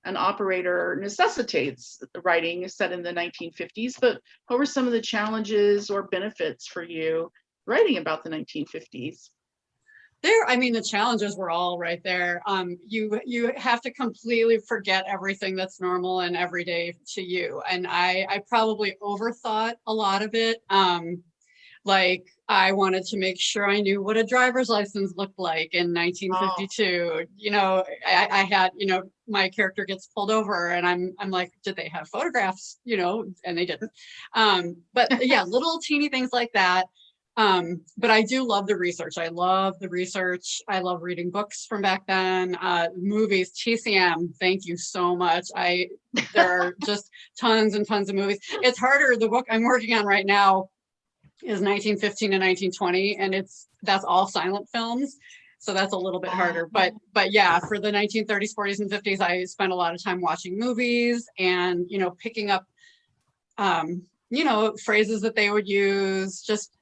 an operator necessitates writing set in the 1950s, but what were some of the challenges or benefits for you writing about the 1950s? The challenges were all right there. You have to completely forget everything that's normal and everyday to you. And I probably overthought a lot of it. I wanted to make sure I knew what a driver's license looked like in 1952. Oh. I had, my character gets pulled over and I'm like, did they have photographs? And they didn't. But yeah, little teeny things like that. But I do love the research. I love the research. I love reading books from back then. Movies, TCM, thank you so much. There are just tons and tons of movies. It's harder. The book I'm working on right now is 1915 to 1920, and that's all silent films. So that's a little bit harder. But yeah, for the 1930s, 40s, and 50s, I spent a lot of time watching movies and, picking up, phrases that they would use, just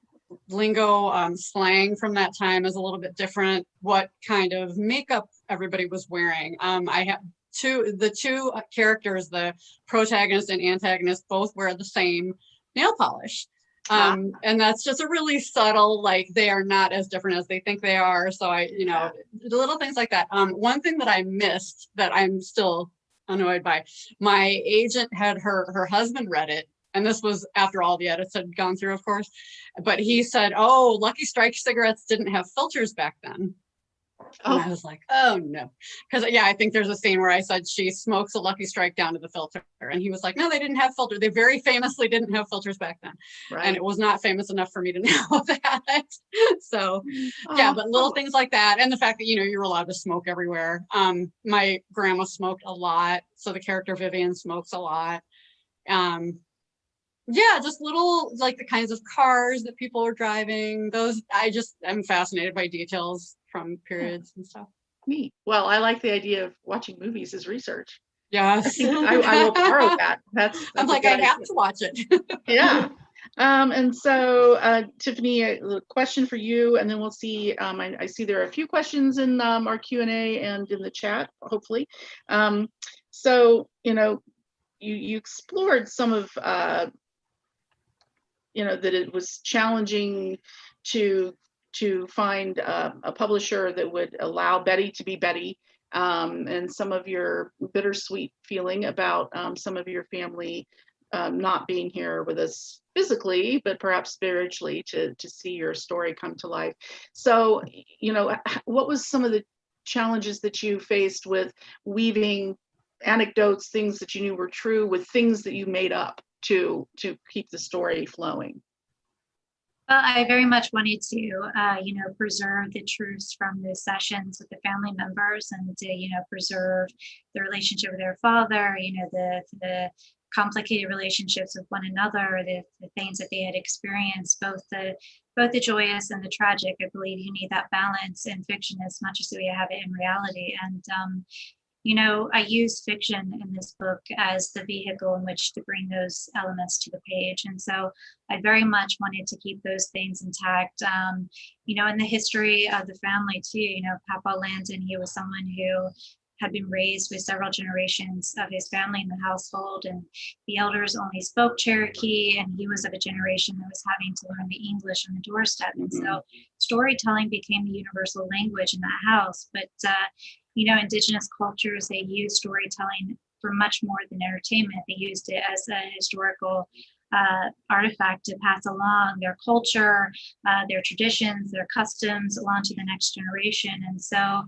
lingo, slang from that time is a little bit different. What kind of makeup everybody was wearing. I have the two characters, the protagonist and antagonist, both wear the same nail polish. And that's just a really subtle, like, they are not as different as they think they are. So the little things like that. One thing that I missed that I'm still annoyed by, my agent had her husband read it. And this was after all the edits had gone through, of course. But he said, oh, Lucky Strike cigarettes didn't have filters back then. And I was like, oh no. Because I think there's a scene where I said she smokes a Lucky Strike down to the filter. And he was like, no, they didn't have filters. They very famously didn't have filters back then. Right. And it was not famous enough for me to know that. So but little things like that. And the fact that, you're allowed to smoke everywhere. My grandma smoked a lot. So the character Vivian smokes a lot. Just little, like, the kinds of cars that people are driving. Those, I'm fascinated by details from periods and stuff. Neat. Well, I like the idea of watching movies as research. Yes. I think I will borrow that. That's I'm like, I have to watch it. Yeah. And so, Tiffany, a question for you, and then we'll see. I see there are a few questions in our Q&A and in the chat, hopefully. So, you explored some of, that it was challenging to find a publisher that would allow Betty to be Betty, and some of your bittersweet feeling about some of your family not being here with us physically, but perhaps spiritually, to see your story come to life. So, what was some of the challenges that you faced with weaving anecdotes, things that you knew were true, with things that you made up to keep the story flowing? Well, I very much wanted to, preserve the truths from the sessions with the family members, and to, preserve the relationship with their father, the complicated relationships with one another, the things that they had experienced, both the joyous and the tragic. I believe you need that balance in fiction as much as we have it in reality. And I use fiction in this book as the vehicle in which to bring those elements to the page. And so I very much wanted to keep those things intact. In the history of the family too, Papa Landon, he was someone who had been raised with several generations of his family in the household, and the elders only spoke Cherokee, and he was of a generation that was having to learn the English on the doorstep. And so storytelling became the universal language in that house. But Indigenous cultures, they use storytelling for much more than entertainment. They used it as a historical artifact to pass along their culture, their traditions, their customs along to the next generation. And so,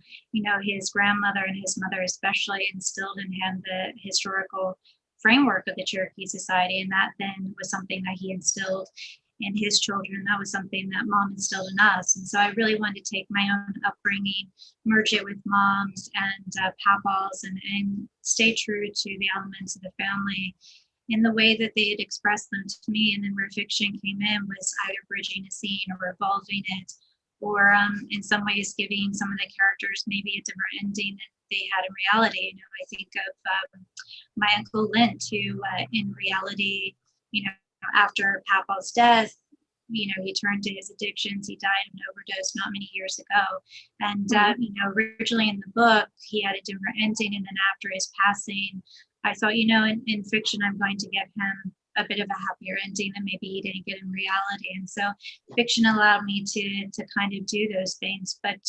his grandmother and his mother especially instilled in him the historical framework of the Cherokee society. And that then was something that he instilled in his children. That was something that Mom instilled in us. And so I really wanted to take my own upbringing, merge it with Mom's and Papa's, and stay true to the elements of the family in the way that they had expressed them to me. And then where fiction came in was either bridging a scene or evolving it, or in some ways giving some of the characters maybe a different ending than they had in reality. I think of my Uncle Lint, who in reality, after Papa's death, he turned to his addictions. He died of an overdose not many years ago. And, originally in the book, he had a different ending. And then after his passing, I thought, in fiction, I'm going to give him a bit of a happier ending than maybe he didn't get in reality. And so fiction allowed me to kind of do those things. But,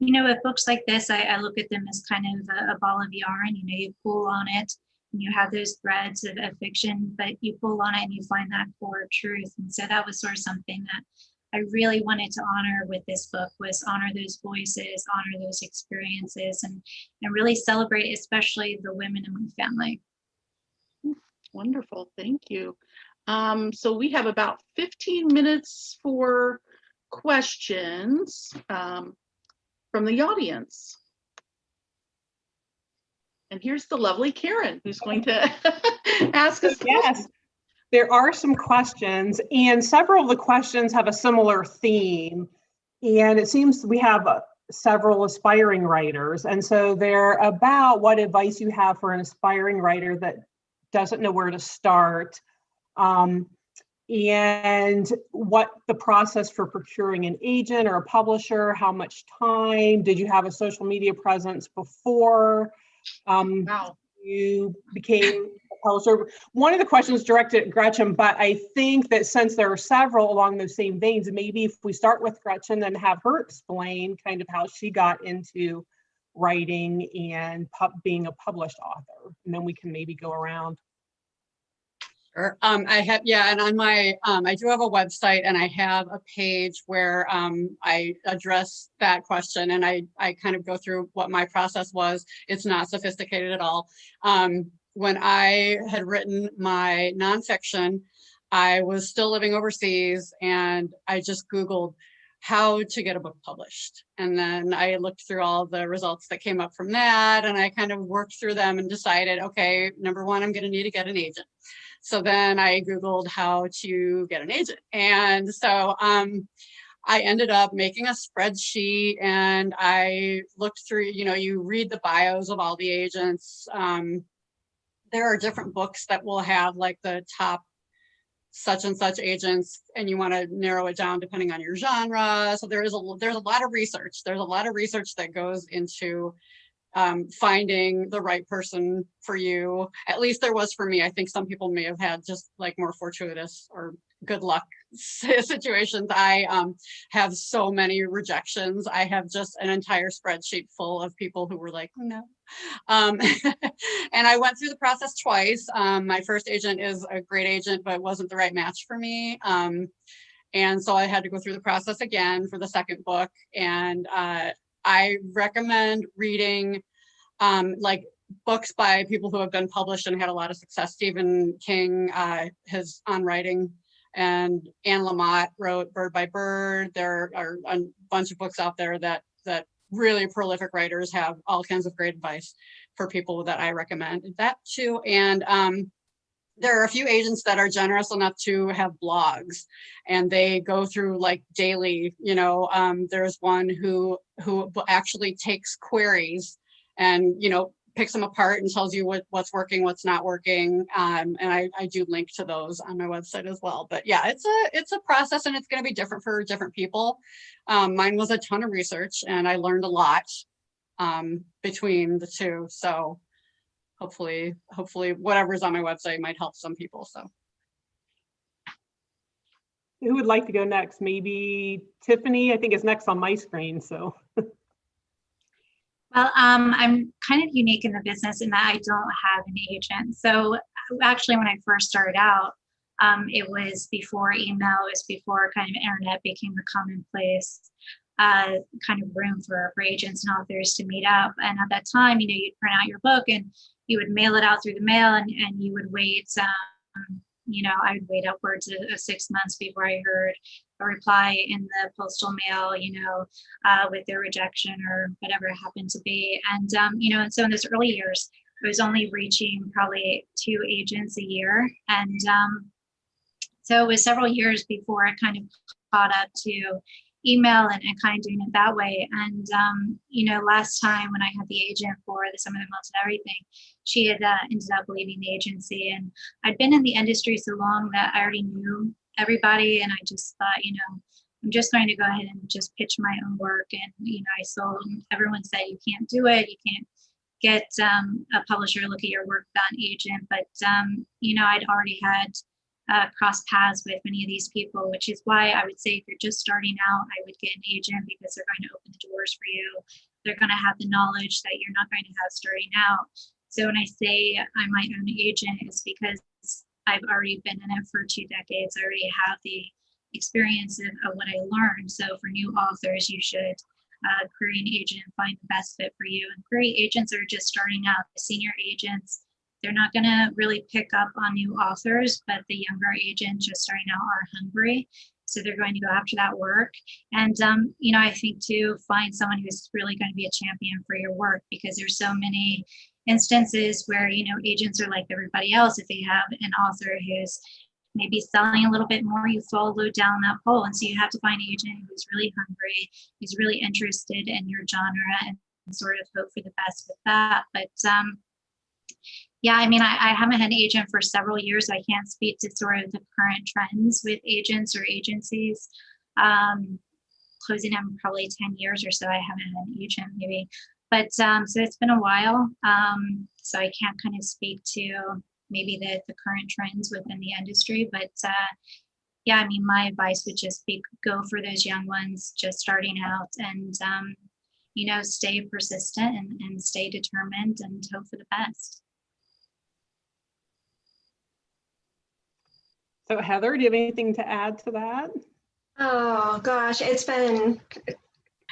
with books like this, I look at them as kind of a ball of yarn. You pull on it, and you have those threads of fiction, but you pull on it and you find that core truth. And so that was sort of something that I really wanted to honor with this book, was honor those voices, honor those experiences, and really celebrate especially the women in my family. Wonderful, thank you. So we have about 15 minutes for questions from the audience. And here's the lovely Karen, who's going to ask us questions. Yes, there are some questions, and several of the questions have a similar theme. And it seems we have several aspiring writers. And so they're about what advice you have for an aspiring writer that doesn't know where to start. And what the process for procuring an agent or a publisher, how much time, did you have a social media presence before you became a publisher? One of the questions directed at Gretchen, but I think that since there are several along those same veins, maybe if we start with Gretchen and have her explain kind of how she got into writing and being a published author, and then we can maybe go around. Sure. I have, yeah, and on my, I do have a website, and I have a page where I address that question, and I kind of go through what my process was. It's not sophisticated at all. When I had written my nonfiction, I was still living overseas, and I just Googled how to get a book published. And then I looked through all the results that came up from that, and I kind of worked through them and decided, okay, number one, I'm going to need to get an agent. So then I Googled how to get an agent. And so I ended up making a spreadsheet, and I looked through, you know, you read the bios of all the agents. There are different books that will have like the top such and such agents, and you want to narrow it down depending on your genre. So there's a lot of research. There's a lot of research that goes into finding the right person for you. At least there was for me. I think some people may have had just like more fortuitous or good luck situations. I have so many rejections. I have just an entire spreadsheet full of people who were like, no. And I went through the process twice. My first agent is a great agent, but wasn't the right match for me. And so I had to go through the process again for the second book. And I recommend reading like books by people who have been published and had a lot of success. Stephen King, his on writing, and Anne Lamott wrote Bird by Bird. There are a bunch of books out there that really prolific writers have all kinds of great advice for people that I recommend that too. And there are a few agents that are generous enough to have blogs, and they go through like daily, you know, there's one who actually takes queries and, you know, picks them apart and tells you what's working, what's not working. And I do link to those on my website as well. But yeah, it's a process, and it's going to be different for different people. Mine was a ton of research, and I learned a lot between the two. So hopefully whatever's on my website might help some people. So who would like to go next? Maybe Tiffany, I think is next on my screen. So Well, I'm kind of unique in the business in that I don't have an agent. So actually, when I first started out, it was before email, it was before kind of internet became the commonplace kind of room for agents and authors to meet up. And at that time, you know, you'd print out your book and you would mail it out through the mail, and you would wait, you know, I would wait upwards of 6 months before I heard a reply in the postal mail, you know, with their rejection or whatever it happened to be. And, you know, and so in those early years, I was only reaching probably 2 agents a year. And so it was several years before I kind of caught up to email and kind of doing it that way. And, you know, last time when I had the agent for the Summer of the Month and everything, she had ended up leaving the agency. And I'd been in the industry so long that I already knew everybody. And I just thought, you know, I'm just going to go ahead and just pitch my own work. And, you know, I sold, everyone said, you can't do it. You can't get a publisher to look at your work without an agent. But, you know, I'd already had cross paths with many of these people, which is why I would say if you're just starting out, I would get an agent, because they're going to open the doors for you. They're going to have the knowledge that you're not going to have starting out. So when I say I'm my own agent, it's because I've already been in it for 2 decades. I already have the experience of what I learned. So for new authors, you should query an agent and find the best fit for you. And query agents are just starting out. The senior agents they're not going to really pick up on new authors, but the younger agents just starting out are hungry. So they're going to go after that work. And, I think to find someone who's really going to be a champion for your work, because there's so many instances where, agents are like everybody else. If they have an author who's maybe selling a little bit more, you follow down that pole. And so you have to find an agent who's really hungry, who's really interested in your genre, and sort of hope for the best with that. But yeah, I haven't had an agent for several years, so I can't speak to sort of the current trends with agents or agencies. Closing in probably 10 years or so, I haven't had an agent maybe. But so it's been a while. So I can't kind of speak to maybe the current trends within the industry. But yeah, my advice would just be go for those young ones just starting out, and stay persistent and stay determined and hope for the best. So Heather, do you have anything to add to that? Oh gosh, it's been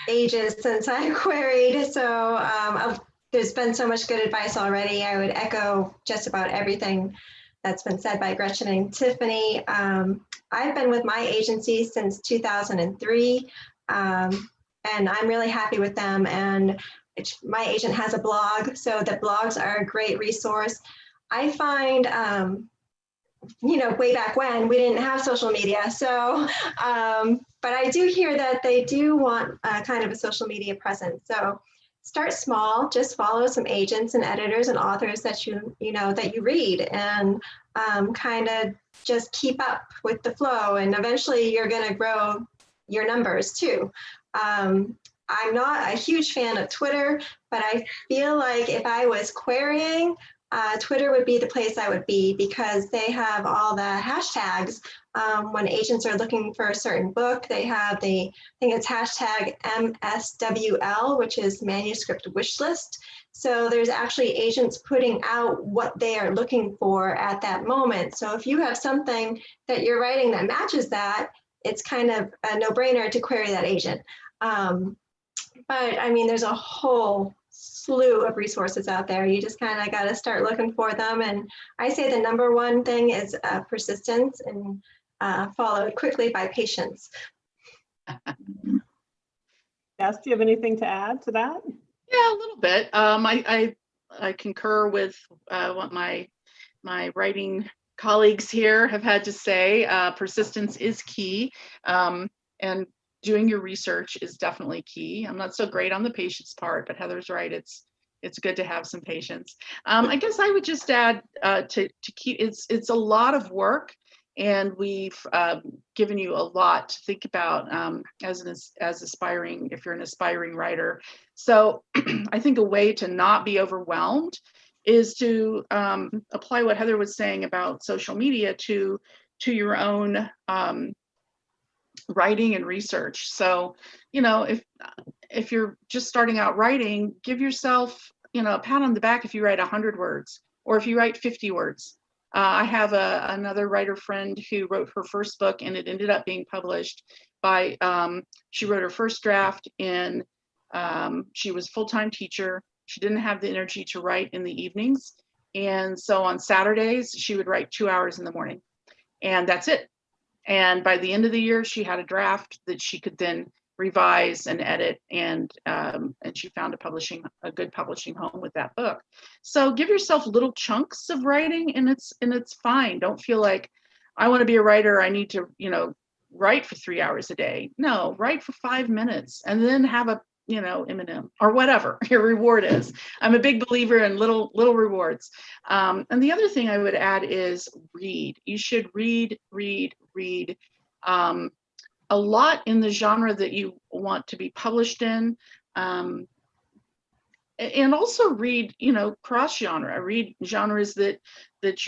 ages since I queried, so there's been so much good advice already. I would echo just about everything that's been said by Gretchen and Tiffany. I've been with my agency since 2003, and I'm really happy with them. And my agent has a blog, so the blogs are a great resource. I find way back when we didn't have social media. So, but I do hear that they do want kind of a social media presence. So start small, just follow some agents and editors and authors that that you read, and kind of just keep up with the flow. And eventually you're going to grow your numbers too. I'm not a huge fan of Twitter, but I feel like if I was querying, Twitter would be the place I would be, because they have all the hashtags. When agents are looking for a certain book, they have I think it's hashtag MSWL, which is manuscript wish list. So there's actually agents putting out what they are looking for at that moment. So if you have something that you're writing that matches that, it's kind of a no-brainer to query that agent. But there's a whole slew of resources out there. You just kind of got to start looking for them. And I say the number one thing is persistence, and followed quickly by patience. Jess, do you have anything to add to that? Yeah, a little bit. I concur with what my writing colleagues here have had to say. Persistence is key, and doing your research is definitely key. I'm not so great on the patience part, but Heather's right. It's good to have some patience. I guess I would just add to keep. It's a lot of work, and we've given you a lot to think about as aspiring, if you're an aspiring writer. So I think a way to not be overwhelmed is to apply what Heather was saying about social media to your own writing and research. So, if you're just starting out writing, give yourself, a pat on the back if you write 100 words, or if you write 50 words. I have another writer friend who wrote her first book, and it ended up being published by, she wrote her first draft in, she was a full-time teacher. She didn't have the energy to write in the evenings. And so on Saturdays, she would write 2 hours in the morning, and that's it. And by the end of the year, she had a draft that she could then revise and edit, and she found a good publishing home with that book. So give yourself little chunks of writing, and it's fine. Don't feel like I want to be a writer. I need to, write for 3 hours a day. No, write for 5 minutes, and then have a M&M or whatever your reward is. I'm a big believer in little rewards. And the other thing I would add is read. You should read a lot in the genre that you want to be published in. And also read, cross genre, read genres that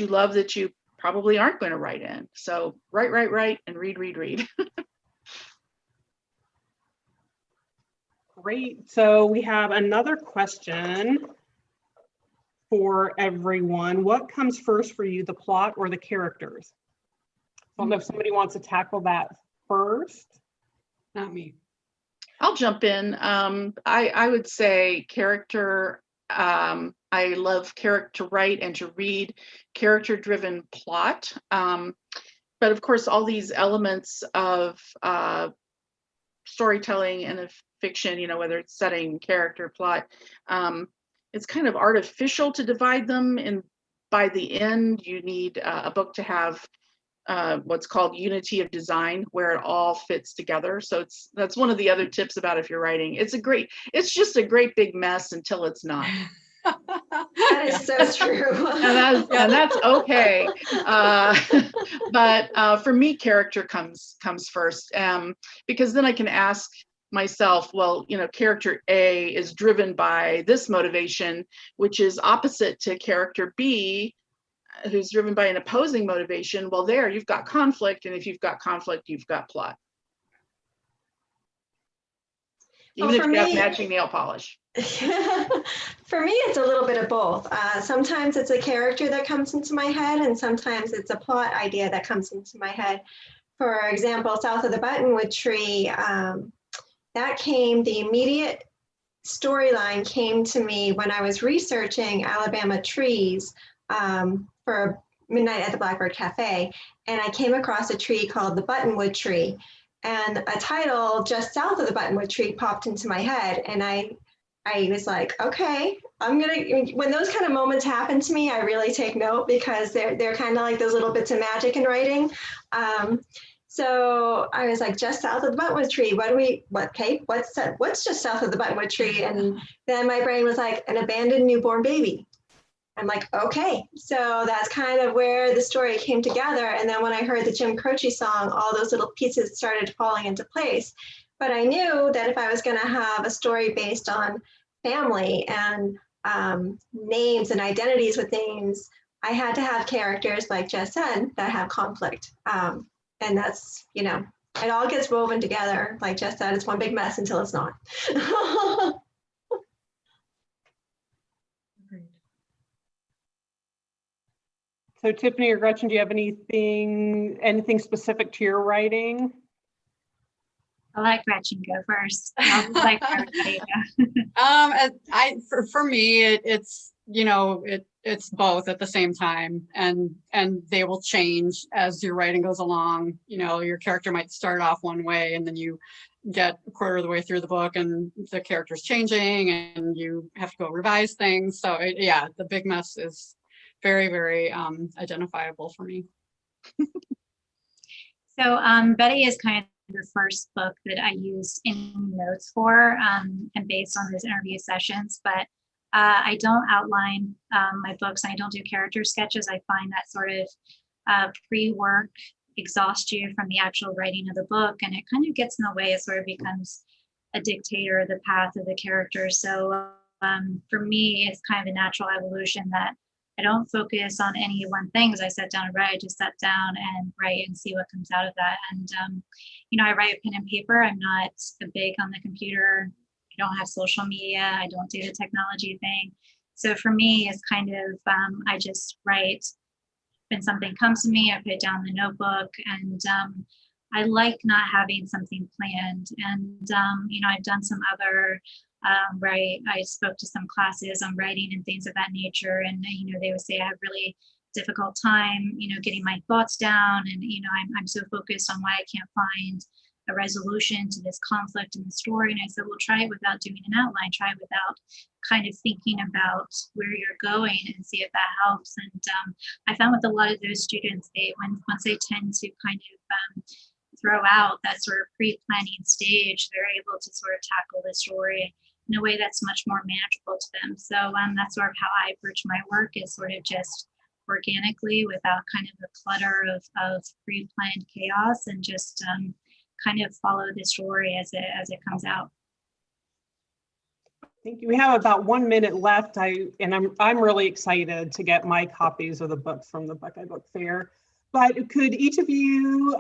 you love that you probably aren't going to write in. So write, and read. Great. So we have another question for everyone. What comes first for you, the plot or the characters? I don't know if somebody wants to tackle that first. Not me. I'll jump in. I would say character I love to write and to read character-driven plot. But of course, all these elements of storytelling and of fiction, whether it's setting, character, plot, it's kind of artificial to divide them. And by the end, you need a book to have what's called unity of design, where it all fits together. So that's one of the other tips about if you're writing. It's just a great big mess until it's not. That is so true. and that's okay. But for me, character comes first, because then I can ask myself, well, character A is driven by this motivation, which is opposite to character B, who's driven by an opposing motivation. Well, there you've got conflict, and if you've got conflict, you've got plot. Even if you have matching nail polish. For me, it's a little bit of both. Sometimes it's a character that comes into my head, and sometimes it's a plot idea that comes into my head. For example, South of the Buttonwood Tree, the immediate storyline came to me when I was researching Alabama trees for Midnight at the Blackbird Cafe, and I came across a tree called the Buttonwood Tree, and a title just south of the Buttonwood Tree popped into my head, and I was like, okay, when those kind of moments happen to me, I really take note, because they're kind of like those little bits of magic in writing. So I was like, just south of the Buttonwood Tree, what's just south of the Buttonwood Tree? And then my brain was like, an abandoned newborn baby. I'm like, okay, so that's kind of where the story came together. And then when I heard the Jim Croce song, all those little pieces started falling into place. But I knew that if I was going to have a story based on family and names and identities with names, I had to have characters, like Jess said, that have conflict. And that's, it all gets woven together. Like Jess said, it's one big mess until it's not. So Tiffany or Gretchen, do you have anything specific to your writing? I'll let Gretchen go first. Like everybody. For me, it's it's both at the same time, and they will change as your writing goes along. Your character might start off one way, and then you get a quarter of the way through the book, and the character's changing, and you have to go revise things. So the big mess is very, very identifiable for me. So Betty is kind of the first book that I used in notes for, and based on those interview sessions, but I don't outline my books. I don't do character sketches. I find that sort of pre-work exhausts you from the actual writing of the book, and it kind of gets in the way. It sort of becomes a dictator of the path of the character. So for me, it's kind of a natural evolution that I don't focus on any one thing. As I sat down and write, I just sat down and write and see what comes out of that. And, I write with pen and paper. I'm not big on the computer. I don't have social media. I don't do the technology thing. So for me, it's kind of, I just write. When something comes to me, I put it down in the notebook, and I like not having something planned. And, I've done some other where I spoke to some classes on writing and things of that nature. And, they would say I have really difficult time, getting my thoughts down. And, I'm so focused on why I can't find a resolution to this conflict in the story. And I said, well, try it without doing an outline, try it without kind of thinking about where you're going, and see if that helps. And I found with a lot of those students, once they tend to kind of throw out that sort of pre-planning stage, they're able to sort of tackle the story in a way that's much more manageable to them. So that's sort of how I approach my work, is sort of just organically, without kind of the clutter of pre-planned chaos, and just kind of follow the story as it comes out. I think we have about 1 minute left. I'm really excited to get my copies of the books from the Buckeye Book Fair. But could each of you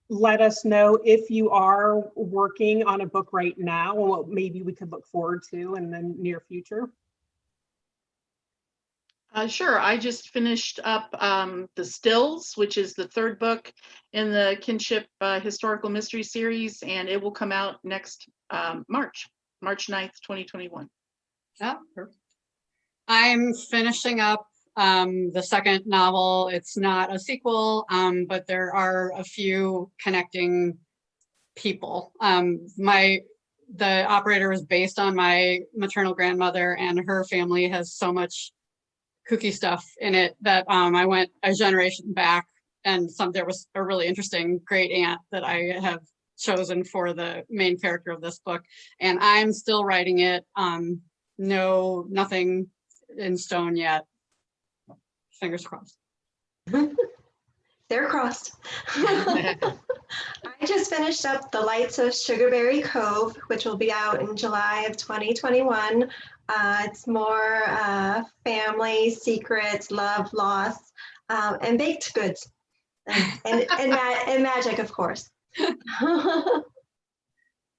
let us know if you are working on a book right now, and what maybe we could look forward to in the near future? Sure. I just finished up The Stills, which is the third book in the Kinship Historical Mystery Series, and it will come out next March 9th, 2021. Yeah, perfect. I'm finishing up the second novel. It's not a sequel, but there are a few connecting people. The operator was based on my maternal grandmother, and her family has so much kooky stuff in it that I went a generation back, and there was a really interesting great aunt that I have chosen for the main character of this book, and I'm still writing it. Nothing in stone yet. Fingers crossed. They're crossed. I just finished up The Lights of Sugarberry Cove, which will be out in July of 2021. It's more family, secrets, love, loss, and baked goods, and magic, of course.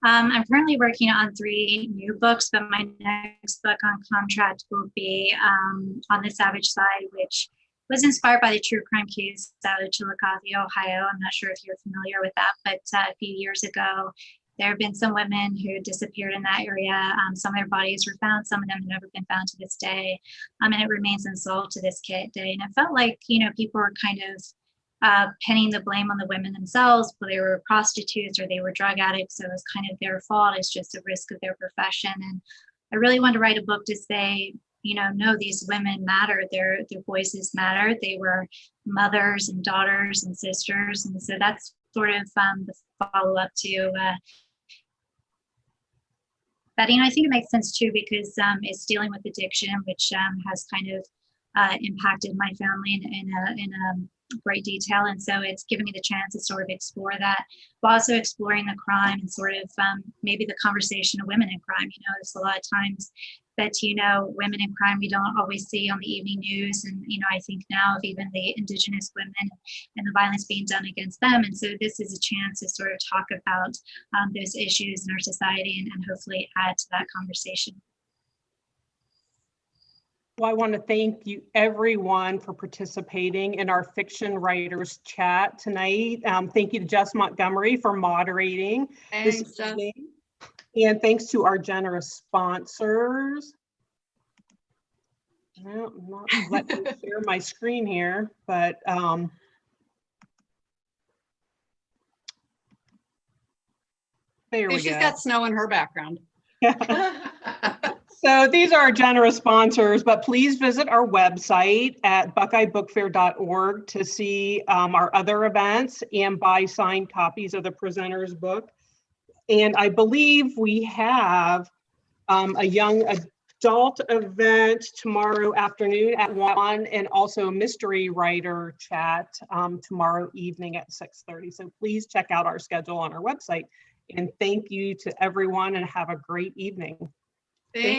I'm currently working on 3 new books, but my next book on contract will be On the Savage Side, which was inspired by the true crime case out of Chillicothe, Ohio. I'm not sure if you're familiar with that, but a few years ago, there have been some women who disappeared in that area. Some of their bodies were found, some of them have never been found to this day, and it remains unsolved to this day. And it felt like, people were kind of pinning the blame on the women themselves, but they were prostitutes or they were drug addicts, so it was kind of their fault. It's just a risk of their profession. And I really wanted to write a book to say, no, these women matter. Their voices matter. They were mothers and daughters and sisters. And so that's sort of the follow-up to that. I think it makes sense too, because it's dealing with addiction, which has kind of impacted my family in a great detail. And so it's given me the chance to sort of explore that, while also exploring the crime and sort of maybe the conversation of women in crime. There's a lot of times that, women in crime we don't always see on the evening news. And, I think now of even the Indigenous women and the violence being done against them. And so this is a chance to sort of talk about those issues in our society and hopefully add to that conversation. Well, I want to thank you, everyone, for participating in our fiction writers chat tonight. Thank you to Jess Montgomery for moderating this evening. And thanks to our generous sponsors. Well, I'm not letting me share my screen here, but there we go. She's got snow in her background. So these are our generous sponsors, but please visit our website at buckeyebookfair.org to see our other events and buy signed copies of the presenter's book. And I believe we have a young adult event tomorrow afternoon at 1, and also a mystery writer chat tomorrow evening at 6:30. So please check out our schedule on our website. And thank you to everyone, and have a great evening. Thank